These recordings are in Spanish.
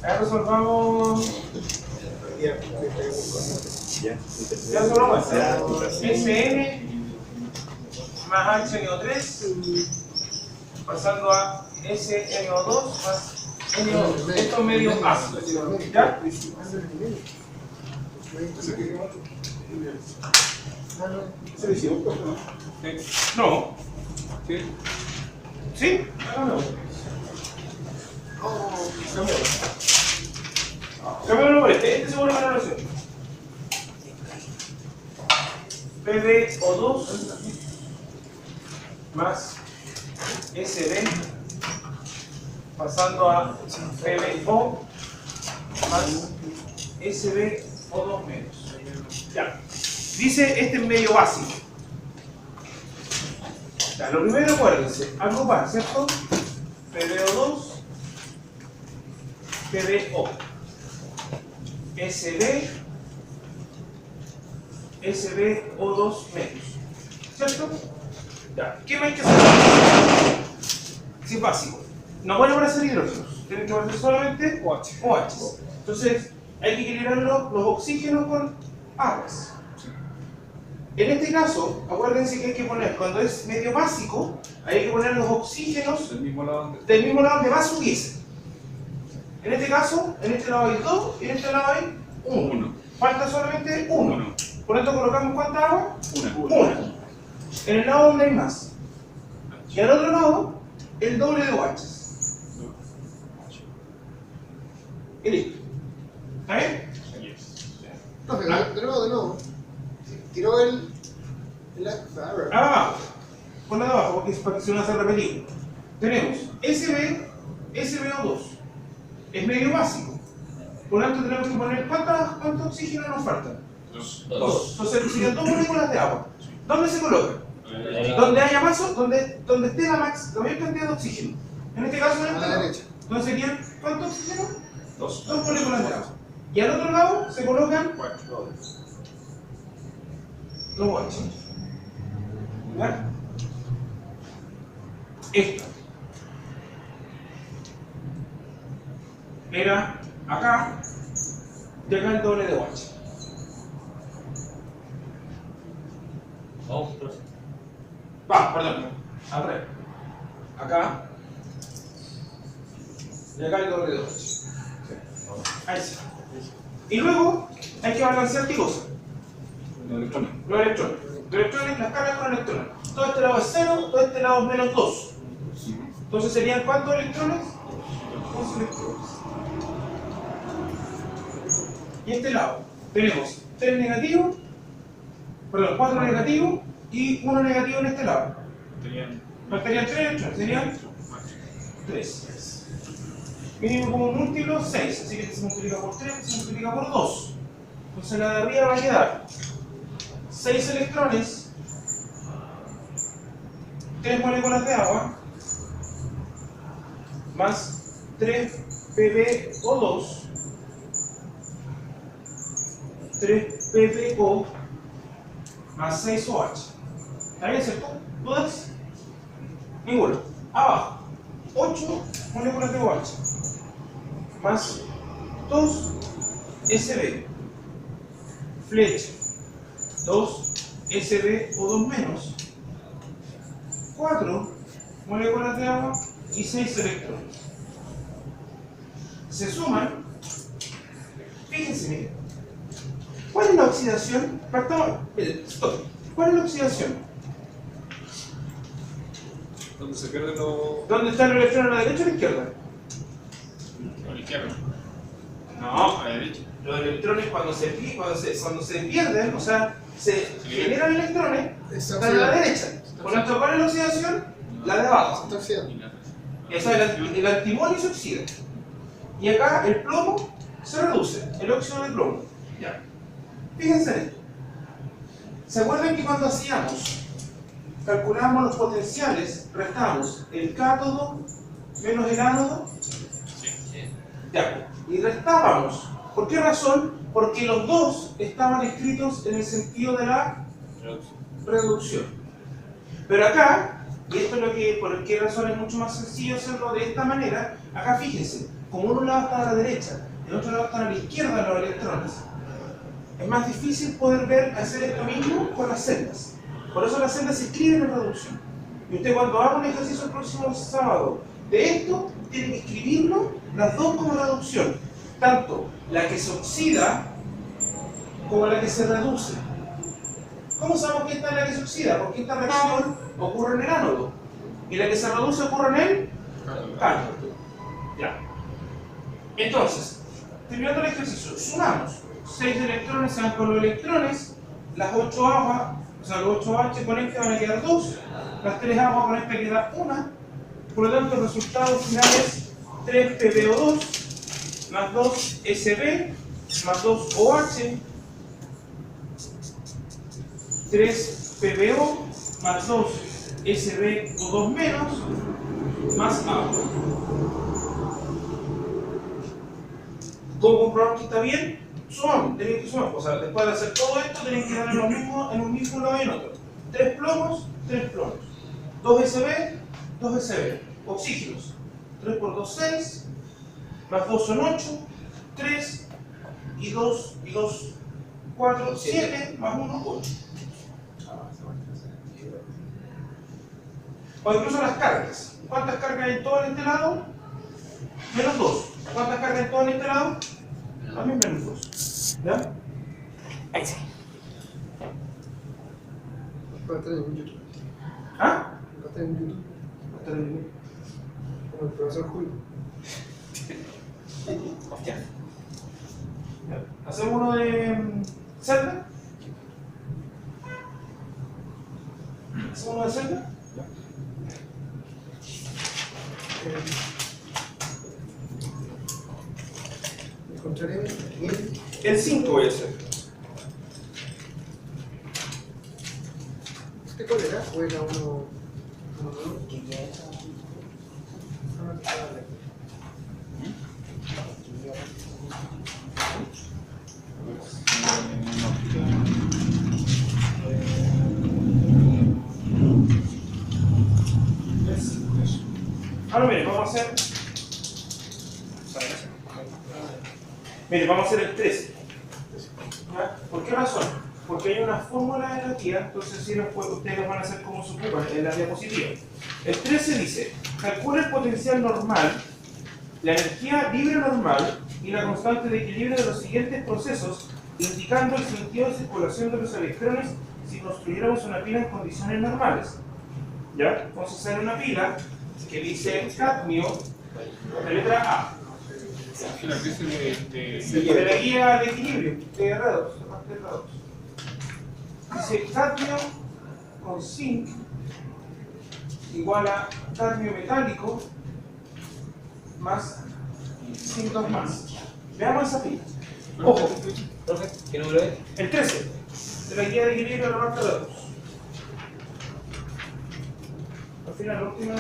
Ahora resolvamos. Ya resolvamos. Sn más HNO3 pasando a SNO2 más NO2. Esto es medio ácido. ¿Ya? ¿Se decidió? No. ¿Sí? ¿Sí? Háganlo. Cambiémoslo por este seguro que no lo sé. PbO2 más Sb pasando a PbO más SbO2 menos. Ya. Dice este es medio básico. Ya, lo primero acuérdense, agrupar, ¿cierto? PbO2, PbO, Sb, SbO2 menos. ¿Cierto? Ya, ¿qué más hay que hacer? Sí, es básico. No van a aparecer hidrógenos, tienen que aparecer solamente OH. Entonces, hay que equilibrar los oxígenos con aguas. En este caso, acuérdense que hay que poner, cuando es medio básico, hay que poner los oxígenos del mismo lado donde más hubiese. En este caso, en este lado hay 2 y en este lado hay 1. Falta solamente 1. Por esto colocamos ¿cuánta agua? 1. En el lado donde hay más. Y al otro lado, el doble de OHs. Y listo. ¿Está bien? Profe, de nuevo. Tiró el abajo. Por la de abajo, porque es para que se nos hace repetir. Tenemos SbO2. Es medio básico. Por lo tanto, tenemos que poner ¿cuánto oxígeno nos faltan? 2. Entonces, serían 2 moléculas de agua. ¿Dónde se coloca? Donde haya más, donde esté la mayor cantidad de oxígeno. En este caso, en esta derecha. Entonces serían ¿cuánto oxígeno? 2 moléculas de agua. Y al otro lado se colocan los OH. ¿Verdad? Esta era acá, y acá el doble de OH. Perdón, al revés. Acá, y acá el doble de OH. Ahí sí. Y luego hay que balancear qué cosa. Los electrones. Los electrones, las cargas con electrones. Todo este lado es 0, todo este lado es menos 2. Entonces serían ¿cuántos electrones? 2 electrones. Y este lado tenemos 4 negativos y 1 negativo en este lado. Faltarían 3 electrones, serían 3. Mínimo como múltiplo 6, así que se multiplica por 3, se multiplica por 2. Entonces la de arriba va a quedar 6 electrones, 3 moléculas de agua, más 3 PbO2, 3 PbO, más 6 OH. ¿Está bien, cierto? ¿Dudas? Ninguno. Abajo, 8 moléculas de OH, más 2 Sb, flecha, 2 SbO2 menos, 4 moléculas de agua y 6 electrones. Se suman, fíjense, miren. ¿Cuál es la oxidación? Miren, stop. ¿Cuál es la oxidación? ¿Dónde se pierden los...? ¿Dónde están los electrones, a la derecha o a la izquierda? A la izquierda. No, a la derecha. Los electrones cuando se pierden, o sea, se generan electrones, están a la derecha. Por lo tanto, ¿cuál es la oxidación? La de abajo. Esa es el antimonio se oxida. Y acá el plomo se reduce, el óxido de plomo. Ya. Fíjense en esto. ¿Se acuerdan que cuando calculábamos los potenciales, restamos el cátodo menos el ánodo? Ya. Y restábamos. ¿Por qué razón? Porque los dos estaban escritos en el sentido de la reducción. Pero acá Y esto es lo que, por qué razón es mucho más sencillo hacerlo de esta manera. Acá fíjense, como un lado está a la derecha, el otro lado está a la izquierda los electrones, es más difícil poder ver hacer esto mismo con las celdas. Por eso las celdas se escriben en reducción. Y usted cuando haga un ejercicio el próximo sábado de esto, tiene que escribirlo las dos como reducción. Tanto la que se oxida como la que se reduce. ¿Cómo sabemos que esta es la que se oxida? Porque esta reacción ocurre en el ánodo. Y la que se reduce ocurre en el cátodo. Ya. Entonces, terminando el ejercicio, sumamos. 6 electrones se van con los electrones, las 8 aguas, o sea, los 8H con este van a quedar 2, las 3 aguas con esta queda 1, por lo tanto el resultado final es 3 PbO2 más 2 Sb más 2 OH, 3 PbO más 2 SbO2 menos más agua. ¿Cómo comprobamos que está bien? Sumamos, tienen que sumar. O sea, después de hacer todo esto, tienen que dar lo mismo en un mismo lado y en otro. 3 plomos, 3 plomos. 2 Sb, 2 Sb. Oxígenos. 3 por 2, 6. Más 2 son 8. 3 y 2, 4, 7. Más 1, 8. O incluso las cargas. ¿Cuántas cargas hay en todo en este lado? Menos 2. ¿Cuántas cargas hay en todo en este lado? También menos 2. ¿Ya? Ahí sí. Va a estar en YouTube. ¿Ah? Va a estar en YouTube. Va a estar en ningún. Como el profesor Julio. Hostia. Ya. ¿Hacemos uno de celda? ¿Hacemos uno de celda? Encontraré El 5 voy a hacer. ¿este cuál era? ¿O era uno? ¿Qué quieres? Ahora miren, vamos a hacer. Miren, vamos a hacer el 13. ¿Ya? ¿Por qué razón? Porque hay una fórmula de la tía, entonces si ustedes los van a hacer como se ocupan en la diapositiva. El 13 dice: calcula el potencial normal, la energía libre normal y la constante de equilibrio de los siguientes procesos, indicando el sentido de circulación de los electrones si construyéramos una pila en condiciones normales. ¿Ya? Vamos a hacer una pila que dice cadmio, de letra A. La crisis De la guía de equilibrio, de redox, de parte de redox. Dice cadmio con zinc igual a cadmio metálico más zinc 2 más. Veamos esa pila. Ojo, Profe, ¿qué número es? el 13, de la guía de equilibrio de la parte de redox. Al final, la última.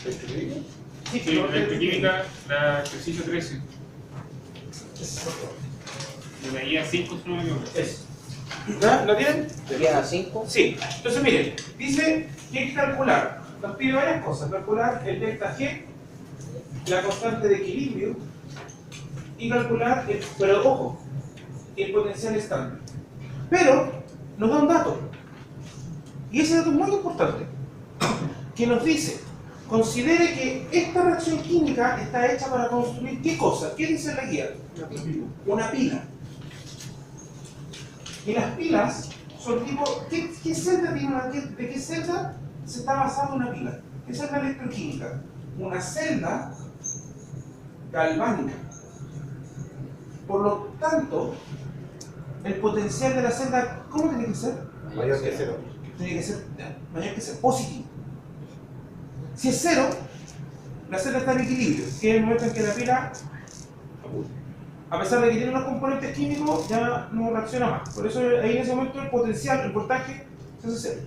Sí, Sí, la electroquímica, la ejercicio 13. De la guía 5, si no me equivoco. Eso. ¿Ya? ¿Lo tienen? Queda 5. Sí. Entonces, miren, dice que hay que calcular. Nos pide varias cosas. Calcular el delta G, la constante de equilibrio y calcular, pero ojo, el potencial estándar. Pero nos da un dato. Y ese dato es muy importante. Que nos dice: considere que esta reacción química está hecha para construir ¿qué cosa? ¿Qué dice la guía? Una pila. Y las pilas son tipo, ¿qué celda tiene una, de qué celda se está basada una pila? Esa es la electroquímica. Una celda galvánica. Por lo tanto, el potencial de la celda, ¿cómo tiene que ser? Mayor que 0. Tiene que ser mayor que ser positivo. Si es 0, la celda está en equilibrio, que es el momento en que la pila, a pesar de que tiene unos componentes químicos, ya no reacciona más. Por eso ahí en ese momento el potencial, el voltaje, se hace 0.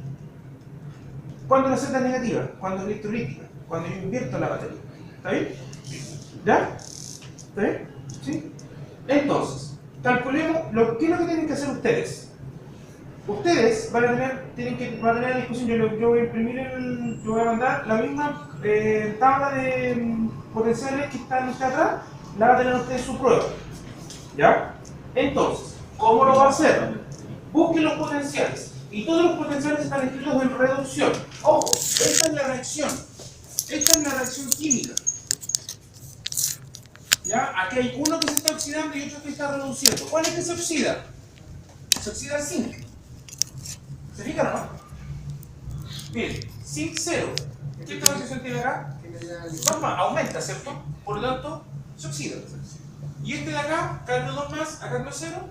¿Cuándo la celda es negativa? Cuando es electrolítica, cuando yo invierto la batería. ¿Está bien? ¿Ya? ¿Está bien? ¿Sí? Entonces, calculemos, ¿qué es lo que tienen que hacer ustedes? ustedes van a tener a discusión, yo voy a imprimir yo voy a mandar la misma tabla de potenciales que está atrás, la va a tener ustedes en su prueba. ¿Ya? Entonces, ¿cómo lo va a hacer? Busque los potenciales. Y todos los potenciales están escritos en reducción. Ojo, esta es la reacción. Esta es la reacción química. ¿Ya? Aquí hay uno que se está oxidando y otro que está reduciendo. ¿Cuál es que se oxida? Se oxida el zinc. ¿Se fijan o no? Miren, zinc 0. ¿Qué oxidación tiene acá? Que me da el- Normal, aumenta, ¿cierto? Por lo tanto, se oxida. Y este de acá, cadmio 2 más, a cadmio 0,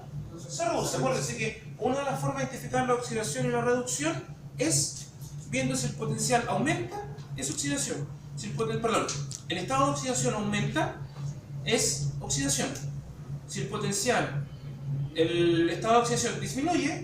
se reduce. Acuérdense que una de las formas de identificar la oxidación y la reducción es viendo si el potencial aumenta, es oxidación. Si el estado de oxidación aumenta, es oxidación. Si el estado de oxidación disminuye,